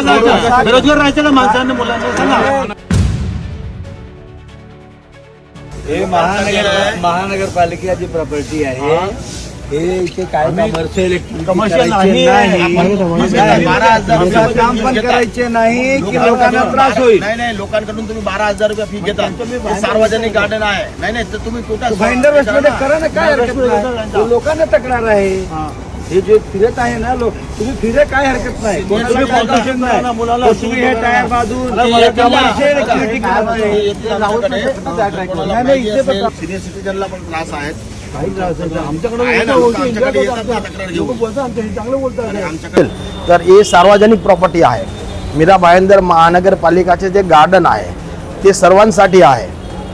बेरोजगार राहायचं का माणसांना मुलांना सांगा. हे महानगरपालिकेची प्रॉपर्टी आहे. हे इथे काय कमर्शियल नाही, काम पण करायचे नाही की लोकांना त्रास होईल. नाही लोकांकडून तुम्ही 12,000 रुपये फी घेता. सार्वजनिक गार्डन आहे. नाही तर तुम्ही कुठं भाईंदर मध्ये करा ना, काय हरकत नाही. लोकांना तक्रार आहे. हे जे फिरत आहे ना लोक, तुम्ही फिरे काय हरकत नाही. कोणाला काय टेन्शन नाही. तुम्ही हे टायर बाजून कमर्शियल ऍक्टिव्हिटी करत नाही. सिनियर सिटीजनला पण त्रास आहेत. तर हे सार्वजनिक प्रॉपर्टी आहे. मीरा भाईंदर महानगरपालिकाचे जे गार्डन आहे ते सर्वांसाठी आहे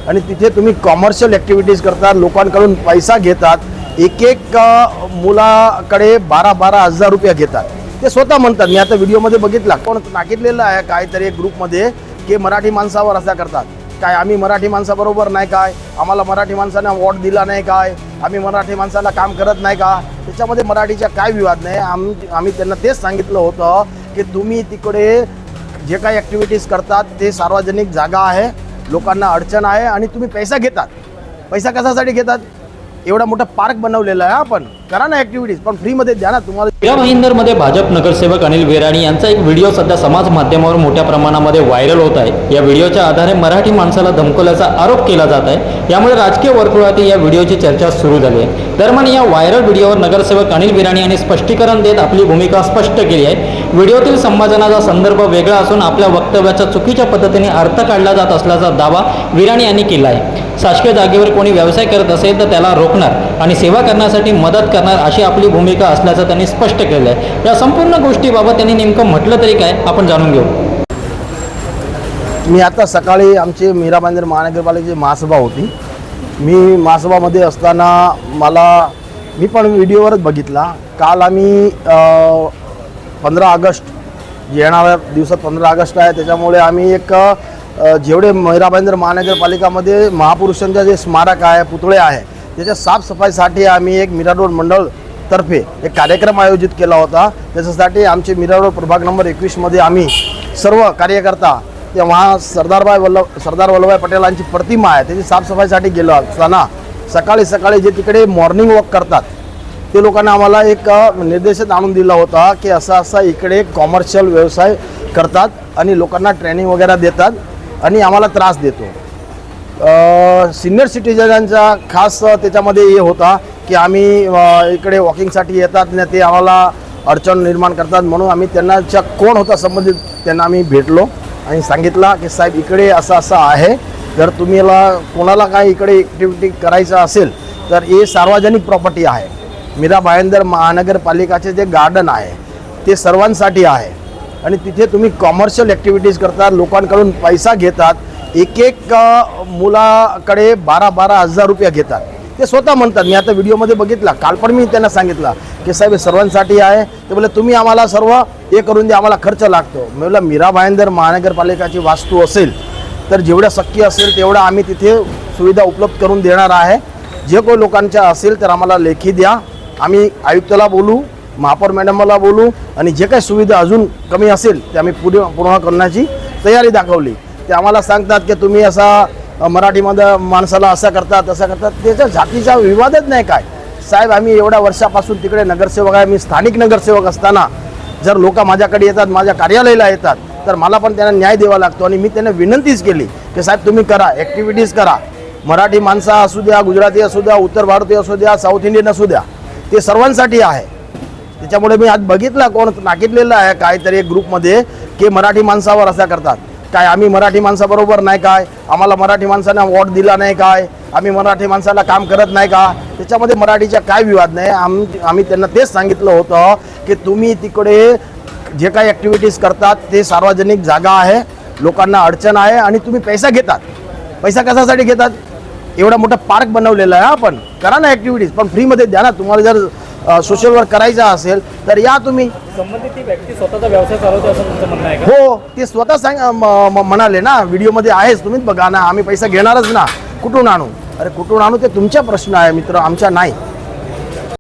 आणि तिथे तुम्ही कॉमर्शियल ॲक्टिव्हिटीज करतात, लोकांकडून पैसा घेतात. एक मुलाकडे 12,000 रुपये घेतात. ते स्वतः म्हणतात. मी आता व्हिडिओमध्ये बघितला, कोण नागितलेलं आहे काहीतरी एक ग्रुपमध्ये की मराठी माणसावर असा करतात. काय आम्ही मराठी माणसाबरोबर नाही काय? आम्हाला मराठी माणसाने वोट दिला नाही काय? आम्ही मराठी माणसाला काम करत नाही का? त्याच्यामध्ये मराठीचा काय विवाद नाही. आम्ही त्यांना तेच सांगितलं होतं की तुम्ही तिकडे जे काही ॲक्टिव्हिटीज करतात ते सार्वजनिक जागा आहे, लोकांना अडचण आहे आणि तुम्ही पैसा घेतात. पैसा कशासाठी घेतात? एवढा मोठा पार्क बनवलेला आहे, आपण करा ना ॲक्टिव्हिटीज, पण फ्रीमध्ये द्या ना. तुम्हाला या भाईंदरमध्ये भाजप नगरसेवक अनिल वेराणी यांचा एक व्हिडिओ सध्या समाज माध्यमावर मोठ्या प्रमाणामध्ये व्हायरल होत आहे. या व्हिडिओच्या आधारे मराठी माणसाला धमकवल्याचा आरोप केला जात आहे. यामुळे राजकीय वर्तुळातील या व्हिडिओची चर्चा सुरू झाली आहे. दरम्यान या व्हायरल व्हिडिओवर नगरसेवक अनिल वेराणी यांनी स्पष्टीकरण देत आपली भूमिका स्पष्ट केली आहे. व्हिडिओतील संभाषणाचा संदर्भ वेगळा असून आपल्या वक्तव्याचा चुकीच्या पद्धतीने अर्थ काढला जात असल्याचा दावा वेराणी यांनी केला आहे. शासकीय जागेवर कोणी व्यवसाय करत असेल तर त्याला रोखणार आणि सेवा करण्यासाठी मदत करणार अशी आपली भूमिका असल्याचं त्यांनी स्पष्ट केलं आहे. या संपूर्ण गोष्टीबाबत त्यांनी नेमकं म्हटलं तरी काय, आपण जाणून घेऊ. मी आता सकाळी आमची मीरा भाईंदर महानगरपालिकेची महासभा होती. मी महासभामध्ये असताना मी पण व्हिडिओवरच बघितला. काल आम्ही 15 ऑगस्ट येणाऱ्या दिवसात 15 ऑगस्ट आहे, त्याच्यामुळे आम्ही एक जेवढे मीरा भाईंदर महानगरपालिकामध्ये महापुरुषांच्या जे स्मारक आहे, पुतळे आहे, त्याच्या साफसफाईसाठी आम्ही एक मीरा रोड मंडळतर्फे एक कार्यक्रम आयोजित केला होता. त्याच्यासाठी आमचे मीरा रोड प्रभाग नंबर 21मध्ये आम्ही सर्व कार्यकर्ता तेव्हा सरदार वल्लभभाई पटेलांची प्रतिमा आहे त्याची साफसफाईसाठी गेलो असताना सकाळी जे तिकडे मॉर्निंग वॉक करतात ते लोकांना आम्हाला एक निर्देशन आणून दिला होता की असा इकडे कॉमर्शियल व्यवसाय करतात आणि लोकांना ट्रेनिंग वगैरे देतात आणि आम्हाला त्रास देतो. सिनियर सिटीजनांचा खास त्याच्यामध्ये हे होता की आम्ही इकडे वॉकिंगसाठी येतात आणि ते आम्हाला अडचण निर्माण करतात. म्हणून आम्ही त्यांना कोण होता संबंधित त्यांना आम्ही भेटलो आणि सांगितलं की साहेब इकडे असं आहे, जर तुम्हाला कोणाला काय इकडे ॲक्टिव्हिटी करायचं असेल तर हे सार्वजनिक प्रॉपर्टी आहे. मीरा भाईंदर महानगरपालिकाचे जे गार्डन आहे ते सर्वांसाठी आहे आणि तिथे तुम्ही कॉमर्शियल ॲक्टिव्हिटीज करतात, लोकांकडून पैसा घेतात. एक मुलाकडे 12,000 रुपये घेतात. ते स्वतः म्हणतात. मी आता व्हिडिओमध्ये बघितला, काल पण मी त्यांना सांगितलं की साहेब सर्वांसाठी आहे. ते बोलले तुम्ही आम्हाला सर्व हे करून द्या, आम्हाला खर्च लागतो. मी बोललं मीरा भाईंदर महानगरपालिकाची वास्तू असेल तर जेवढं शक्य असेल तेवढं आम्ही तिथे सुविधा उपलब्ध करून देणार आहे. जे काही लोकांच्या असेल तर आम्हाला लेखी द्या. आम्ही आयुक्ताला बोलू, महापौर मॅडमला बोलू आणि जे काही सुविधा अजून कमी असेल ते आम्ही पूर्ण करण्याची तयारी दाखवली. ते आम्हाला सांगतात की तुम्ही असा मराठीमध्ये माणसाला असं करतात तसं करतात. त्याच्या जातीचा विवादच नाही काय साहेब. आम्ही एवढ्या वर्षापासून तिकडे नगरसेवक आहे. मी स्थानिक नगरसेवक असताना जर लोक माझ्याकडे येतात, माझ्या कार्यालयाला येतात तर मला पण त्यांना न्याय द्यावा लागतो आणि मी त्यांना विनंतीच केली की साहेब तुम्ही करा, ॲक्टिव्हिटीज करा. मराठी माणसं असू द्या, गुजराती असू द्या, उत्तर भारतीय असू द्या, साऊथ इंडियन असू द्या, ते सर्वांसाठी आहे. त्याच्यामुळे मी आज बघितलं कोण नागितलेलं आहे काहीतरी एक ग्रुपमध्ये की मराठी माणसावर असा करतात. काय आम्ही मराठी माणसाबरोबर नाही काय? आम्हाला मराठी माणसाने वोट दिला नाही काय? आम्ही मराठी माणसाला काम करत नाही का? त्याच्यामध्ये मराठीचा काय विवाद नाही. आम्ही त्यांना तेच सांगितलं होतं की तुम्ही तिकडे जे काही ॲक्टिव्हिटीज करतात ते सार्वजनिक जागा आहे, लोकांना अडचण आहे आणि तुम्ही पैसा घेतात. पैसा कशासाठी घेतात? एवढा मोठा पार्क बनवलेला आहे, आपण करा ना ॲक्टिव्हिटीज, पण फ्रीमध्ये द्या ना. तुम्हाला जर सोशल वर्क करायचा असेल तर या तुम्ही. संबंधित व्यक्ती स्वतःचा व्यवसाय चालवते असं तुमचं म्हणणं आहे का? हो, ते स्वतः म्हणाले ना, व्हिडिओमध्ये आहेच, तुम्हीच बघा ना. आम्ही पैसा घेणारच ना. कुठून आणू? अरे कुठून आणू ते तुमचा प्रश्न आहे मित्र, आमचा नाही.